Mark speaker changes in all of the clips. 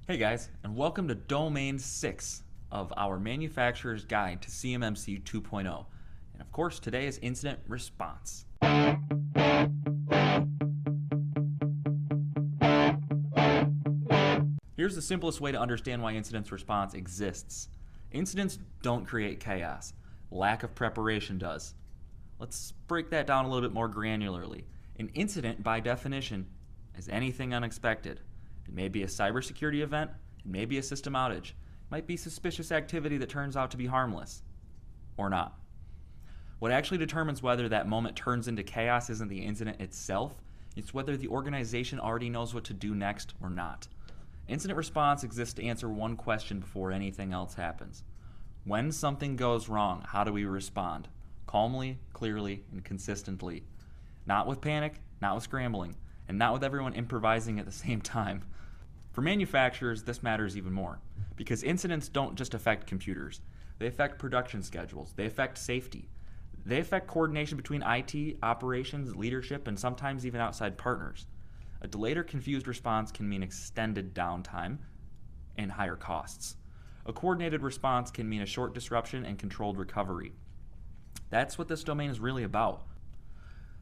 Speaker 1: Hey guys, and welcome to Domain 6 of our Manufacturer's Guide to CMMC 2.0. And of course, today is Incident Response. Here's the simplest way to understand why incident response exists. Incidents don't create chaos. Lack of preparation does. Let's break that down a little bit more granularly. An incident, by definition, is anything unexpected. It may be a cybersecurity event, it may be a system outage, it might be suspicious activity that turns out to be harmless, or not. What actually determines whether that moment turns into chaos isn't the incident itself, it's whether the organization already knows what to do next or not. Incident response exists to answer one question before anything else happens. When something goes wrong, how do we respond? Calmly, clearly, and consistently. Not with panic, not with scrambling, and not with everyone improvising at the same time. For manufacturers, this matters even more, because incidents don't just affect computers. They affect production schedules, they affect safety, they affect coordination between IT, operations, leadership, and sometimes even outside partners. A delayed or confused response can mean extended downtime and higher costs. A coordinated response can mean a short disruption and controlled recovery. That's what this domain is really about.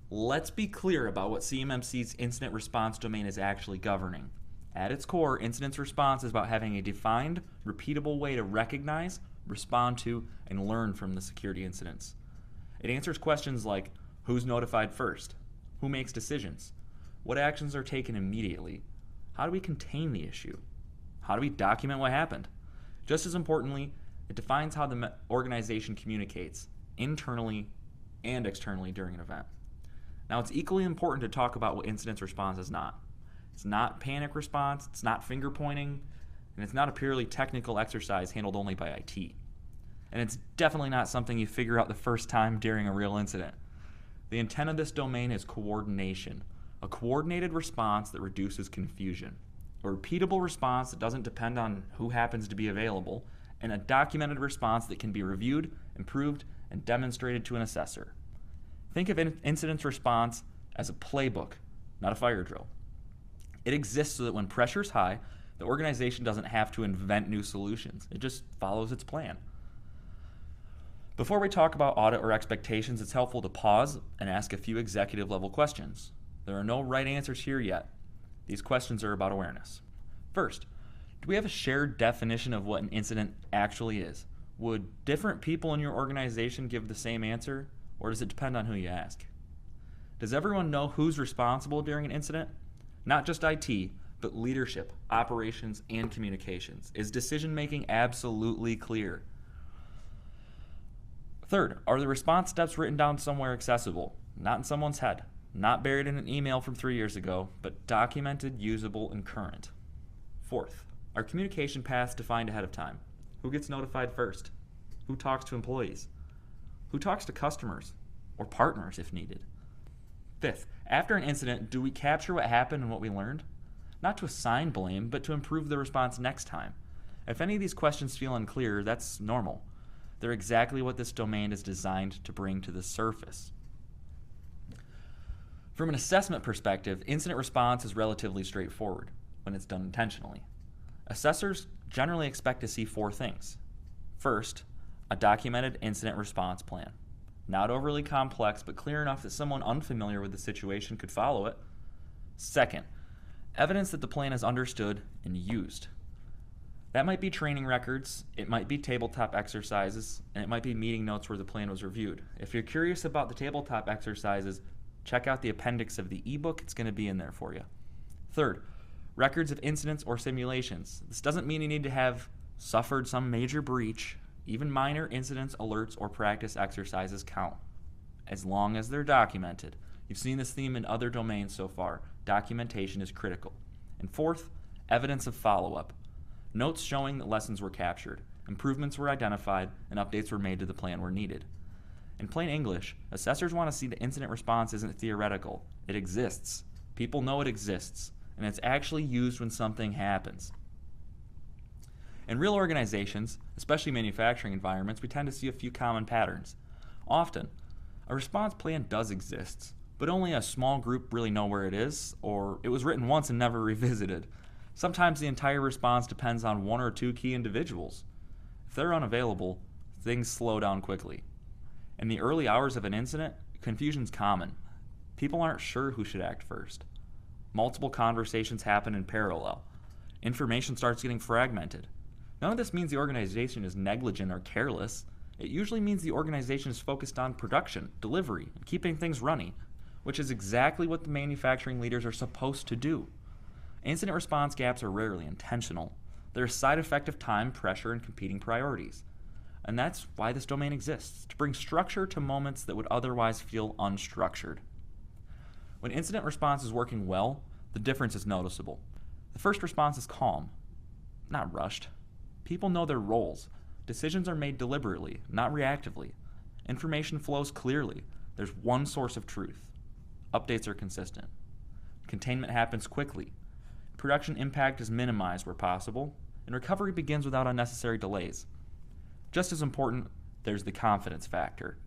Speaker 1: Let's be clear about what CMMC's incident response domain is actually governing. At its core, incident response is about having a defined, repeatable way to recognize, respond to, and learn from the security incidents. It answers questions like, who's notified first? Who makes decisions? What actions are taken immediately? How do we contain the issue? How do we document what happened? Just as importantly, it defines how the organization communicates, internally and externally during an event. Now, it's equally important to talk about what incident response is not. It's not panic response, it's not finger pointing, and it's not a purely technical exercise handled only by IT. And it's definitely not something you figure out the first time during a real incident. The intent of this domain is coordination, a coordinated response that reduces confusion, a repeatable response that doesn't depend on who happens to be available, and a documented response that can be reviewed, improved, and demonstrated to an assessor. Think of incident response as a playbook, not a fire drill. It exists so that when pressure's high, the organization doesn't have to invent new solutions. It just follows its plan. Before we talk about audit or expectations, it's helpful to pause and ask a few executive level questions. There are no right answers here yet. These questions are about awareness. First, do we have a shared definition of what an incident actually is? Would different people in your organization give the same answer, or does it depend on who you ask? Does everyone know who's responsible during an incident? Not just IT, but leadership, operations, and communications. Is decision-making absolutely clear? Third, are the response steps written down somewhere accessible? Not in someone's head, not buried in an email from 3 years ago, but documented, usable, and current. Fourth, are communication paths defined ahead of time? Who gets notified first? Who talks to employees? Who talks to customers or partners if needed? Fifth, after an incident, do we capture what happened and what we learned? Not to assign blame, but to improve the response next time. If any of these questions feel unclear, that's normal. They're exactly what this domain is designed to bring to the surface. From an assessment perspective, incident response is relatively straightforward when it's done intentionally. Assessors generally expect to see four things. First, a documented incident response plan. Not overly complex, but clear enough that someone unfamiliar with the situation could follow it. Second, evidence that the plan is understood and used. That might be training records, it might be tabletop exercises, and it might be meeting notes where the plan was reviewed. If you're curious about the tabletop exercises, check out the appendix of the ebook, it's going to be in there for you. Third, records of incidents or simulations. This doesn't mean you need to have suffered some major breach. Even minor incidents, alerts, or practice exercises count, as long as they're documented. You've seen this theme in other domains so far. Documentation is critical. And fourth, evidence of follow-up. Notes showing that lessons were captured, improvements were identified, and updates were made to the plan where needed. In plain English, assessors want to see the incident response isn't theoretical. It exists. People know it exists, and it's actually used when something happens. In real organizations, especially manufacturing environments, we tend to see a few common patterns. Often, a response plan does exist, but only a small group really know where it is, or it was written once and never revisited. Sometimes the entire response depends on one or two key individuals. If they're unavailable, things slow down quickly. In the early hours of an incident, confusion's common. People aren't sure who should act first. Multiple conversations happen in parallel. Information starts getting fragmented. None of this means the organization is negligent or careless. It usually means the organization is focused on production, delivery, and keeping things running, which is exactly what the manufacturing leaders are supposed to do. Incident response gaps are rarely intentional. They're a side effect of time, pressure, and competing priorities. And that's why this domain exists, to bring structure to moments that would otherwise feel unstructured. When incident response is working well, the difference is noticeable. The first response is calm, not rushed. People know their roles. Decisions are made deliberately, not reactively. Information flows clearly. There's one source of truth. Updates are consistent. Containment happens quickly. Production impact is minimized where possible, and recovery begins without unnecessary delays. Just as important, there's the confidence factor.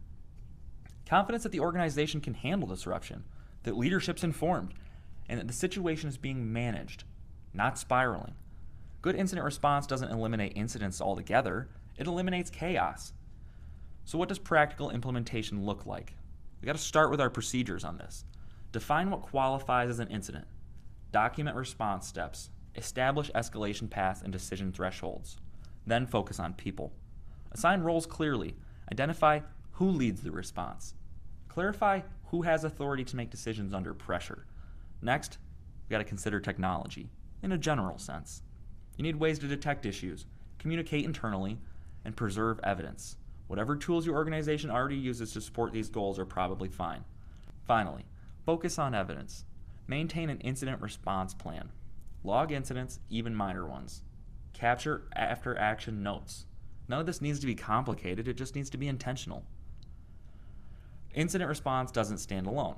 Speaker 1: Confidence that the organization can handle disruption, that leadership's informed, and that the situation is being managed, not spiraling. Good incident response doesn't eliminate incidents altogether, it eliminates chaos. So what does practical implementation look like? We got to start with our procedures on this. Define what qualifies as an incident. Document response steps. Establish escalation paths and decision thresholds. Then focus on people. Assign roles clearly. Identify who leads the response. Clarify who has authority to make decisions under pressure. Next, we got to consider technology, in a general sense. You need ways to detect issues, communicate internally, and preserve evidence. Whatever tools your organization already uses to support these goals are probably fine. Finally, focus on evidence. Maintain an incident response plan. Log incidents, even minor ones. Capture after-action notes. None of this needs to be complicated, it just needs to be intentional. Incident response doesn't stand alone.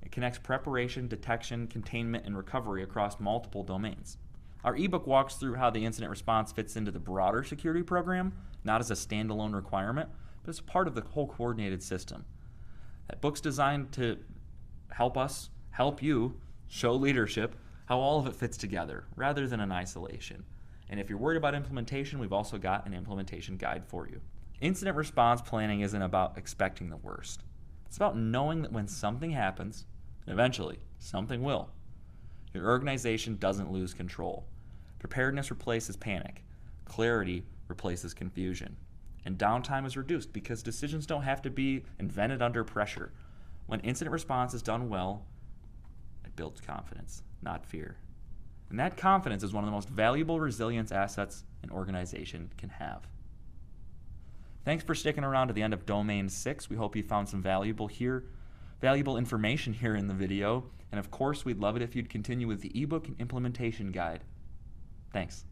Speaker 1: It connects preparation, detection, containment, and recovery across multiple domains. Our ebook walks through how the incident response fits into the broader security program, not as a standalone requirement, but as part of the whole coordinated system. That book's designed to help you show leadership how all of it fits together, rather than in isolation. And if you're worried about implementation, we've also got an implementation guide for you. Incident response planning isn't about expecting the worst. It's about knowing that when something happens, and eventually something will, your organization doesn't lose control. Preparedness replaces panic. Clarity replaces confusion. And downtime is reduced because decisions don't have to be invented under pressure. When incident response is done well, it builds confidence, not fear. And that confidence is one of the most valuable resilience assets an organization can have. Thanks for sticking around to the end of Domain 6. We hope you found some valuable information here in the video. And of course, we'd love it if you'd continue with the ebook and implementation guide. Thanks.